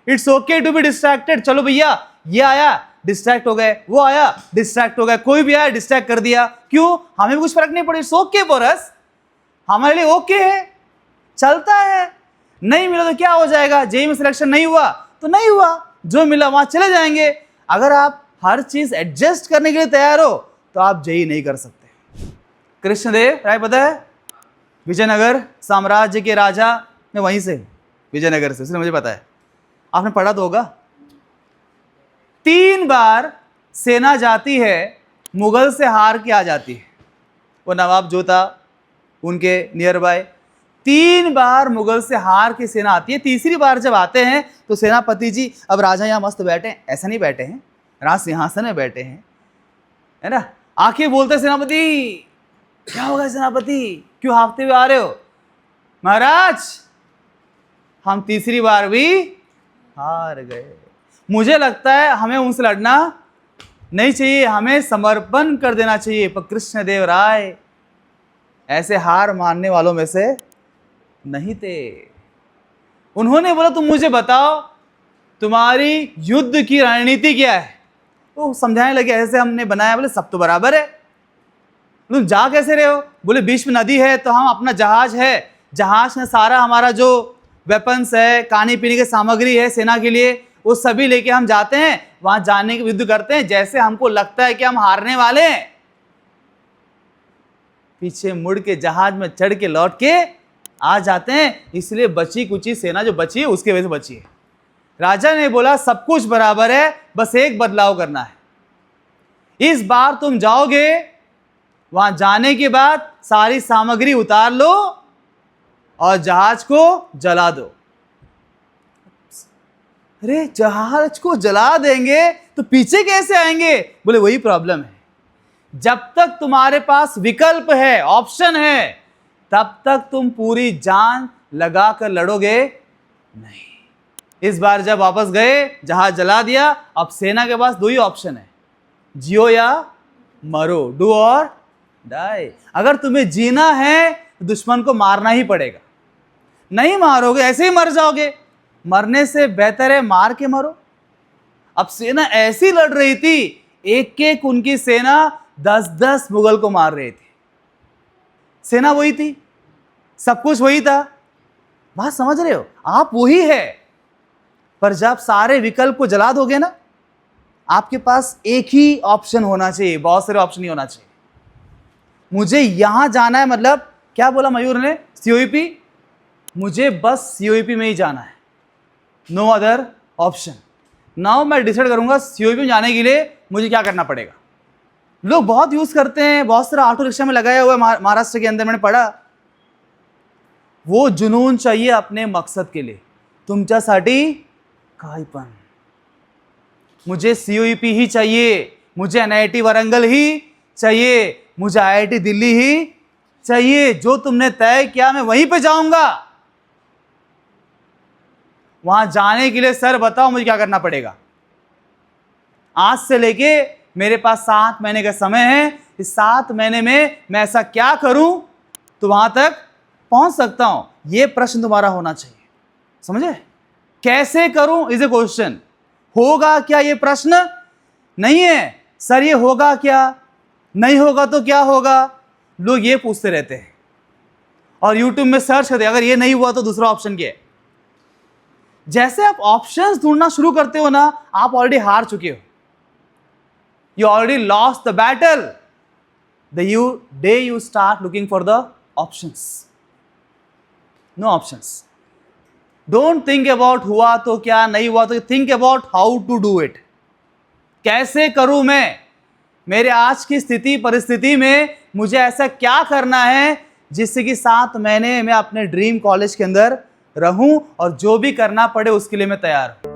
It's okay to be distracted. चलो भैया, ये आया डिस्ट्रैक्ट हो गए, वो आया डिस्ट्रैक्ट हो गए, कोई भी आया डिस्ट्रैक्ट कर दिया, क्यों? हमें भी कुछ फर्क नहीं पड़े, इट्स ओके फॉर अस, हमारे लिए ओके है, चलता है। नहीं मिला तो क्या हो जाएगा? जेईई में सिलेक्शन नहीं हुआ तो नहीं हुआ, जो मिला वहां चले जाएंगे। अगर आप हर चीज एडजस्ट करने के लिए तैयार हो तो आप जेईई नहीं कर सकते। कृष्णदेव राय पता है, विजयनगर साम्राज्य के राजा, मैं वहीं से विजयनगर से, इसलिए मुझे पता है, आपने पढ़ा तो होगा। 3 बार सेना जाती है, मुगल से हार के आ जाती है। वो नवाब जो था उनके नियर बाय, 3 बार मुगल से हार के सेना आती है। तीसरी बार जब आते हैं तो सेनापति जी, अब राजा यहाँ मस्त बैठे हैं, ऐसा नहीं बैठे हैं, राज सिंहासन में बैठे हैं, है ना, आके बोलते सेनापति, क्या होगा सेनापति, क्यों हाफते हुए आ रहे हो? महाराज, हम तीसरी बार भी हार गए। मुझे लगता है हमें उनसे लड़ना नहीं चाहिए, हमें समर्पण कर देना चाहिए। पर कृष्णदेव राय ऐसे हार मानने वालों में से नहीं थे। उन्होंने बोला, तुम मुझे बताओ तुम्हारी युद्ध की रणनीति क्या है? वो समझाने लगे, ऐसे हमने बनाया। बोले सब तो बराबर है, तुम जा कैसे रहे हो? बोले बीच में नदी है तो हम अपना जहाज है, जहाज में सारा हमारा जो वेपन्स है, खाने पीने की सामग्री है सेना के लिए, वो सभी लेके हम जाते हैं, वहां जाने के युद्ध करते हैं, जैसे हमको लगता है कि हम हारने वाले हैं, पीछे मुड़ के जहाज में चढ़ के लौट के आ जाते हैं। इसलिए बची कुची सेना जो बची है उसकी वजह से बची है। राजा ने बोला सब कुछ बराबर है, बस एक बदलाव करना है। इस बार तुम जाओगे, वहां जाने के बाद सारी सामग्री उतार लो और जहाज को जला दो। अरे जहाज को जला देंगे तो पीछे कैसे आएंगे? बोले वही प्रॉब्लम है, जब तक तुम्हारे पास विकल्प है, ऑप्शन है, तब तक तुम पूरी जान लगा कर लड़ोगे नहीं। इस बार जब वापस गए, जहाज जला दिया, अब सेना के पास 2 ही ऑप्शन है, जियो या मरो, डू और डाई। अगर तुम्हें जीना है तो दुश्मन को मारना ही पड़ेगा, नहीं मारोगे ऐसे ही मर जाओगे, मरने से बेहतर है मार के मरो। अब सेना ऐसी लड़ रही थी, एक एक उनकी सेना 10-10 मुगल को मार रही थी। सेना वही थी, सब कुछ वही था, बात समझ रहे हो? आप वही है, पर जब सारे विकल्प को जला दोगे ना, आपके पास एक ही ऑप्शन होना चाहिए, बहुत सारे ऑप्शन नहीं होना चाहिए। मुझे यहां जाना है, मतलब क्या बोला मयूर ने, सीओईपी, मुझे बस सीओईपी में ही जाना है, नो अदर ऑप्शन। नाउ मैं डिसाइड करूंगा सीओईपी में जाने के लिए मुझे क्या करना पड़ेगा। लोग बहुत यूज करते हैं, बहुत सारा ऑटो रिक्शा में लगाया हुआ है महाराष्ट्र के अंदर, मैंने पढ़ा। वो जुनून चाहिए अपने मकसद के लिए, तुमच्यासाठी काय पण, मुझे सीओईपी ही चाहिए, मुझे एनआईटी वरंगल ही चाहिए, मुझे आईआईटी दिल्ली ही चाहिए, जो तुमने तय किया मैं वहीं पे जाऊंगा। वहां जाने के लिए सर बताओ मुझे क्या करना पड़ेगा। आज से लेके मेरे पास 7 महीने का समय है, इस 7 महीने में मैं ऐसा क्या करूं तो वहां तक पहुंच सकता हूं, यह प्रश्न तुम्हारा होना चाहिए, समझे? कैसे करूं इज ए क्वेश्चन, होगा क्या ये प्रश्न नहीं है। सर ये होगा क्या, नहीं होगा तो क्या होगा, लोग ये पूछते रहते हैं और यूट्यूब में सर्च करते हैं, अगर ये नहीं हुआ तो दूसरा ऑप्शन क्या है। जैसे आप ऑप्शंस ढूंढना शुरू करते हो ना, आप ऑलरेडी हार चुके हो, you already lost the battle the day you start looking for the options. No options. Don't think about हुआ तो क्या, नहीं हुआ तो, think about how to do it. कैसे करूं मैं, मेरे आज की स्थिति परिस्थिति में मुझे ऐसा क्या करना है जिससे कि 7 महीने मैं अपने ड्रीम कॉलेज के अंदर रहूं और जो भी करना पड़े उसके लिए मैं तैयार हूं।